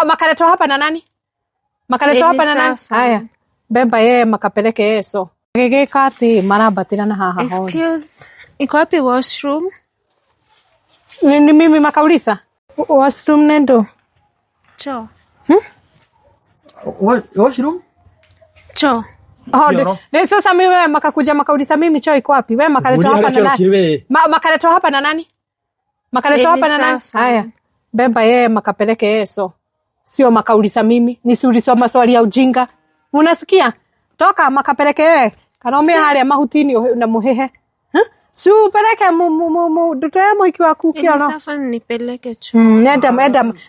Makaletwa hapa na nani? Makaletwa hapa na nani? Haya. Beba yeye makapeleke Yeso. Gegeka ati marabatirana haha. Excuse. Iko wapi washroom? Ni mimi makaulisa. Washroom nendo. Choo. Washroom? Choo. Sasa mimi wewe makakuja makaulisa mimi choo iko wapi? Wewe makaletwa hapa na nani? Makaletwa hapa na nani? Makaletwa hapa na nani? Haya. Beba yeye makapeleke Yeso. Sio makaulisa mimi. Nisiulizo maswali ya ujinga. Unasikia? Toka makapeleke yeye. Kanome hali ya mahutini na muhehe. Si upeleke mtoto yako ikiwa kukio no. Safa nipeleke choo.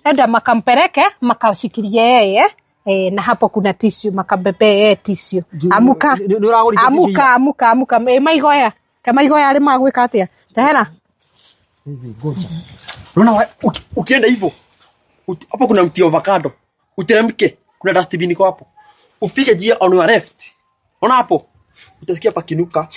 Enda makampeleke makashikilie yeye. Na hapo kuna tissue makabebe yeye tissue. Amuka. Maigoya. Kama igoya ale magweka atia. Tahera. Ngoja. Unaona ukienda hivyo. Hapo kuna mti avocado. Uteremke. Kuna dustbin iko hapo. Upige jia on your left. Ona hapo. Utasikia pakinuka.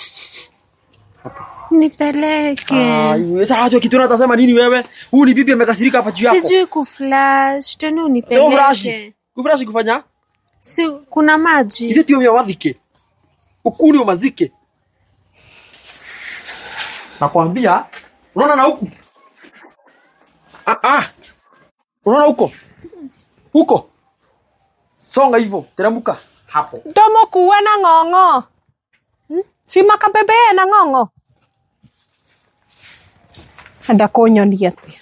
Nipeleke. Sasa kitu unatasema nini wewe? Huyu ni bibi amekasirika hapa juu yako. Sijui kuflash, tena unipeleke. Kuflash kufanya? Si kuna maji. Ile tio mwadhike. Ukuni umazike. Nakwambia, unaona na huku? Unaona huko? Huko. Songa hivyo, teremka hapo. Domo kuwe na ngongo. Si makabebe na ngongo. Anda konyo ndiate.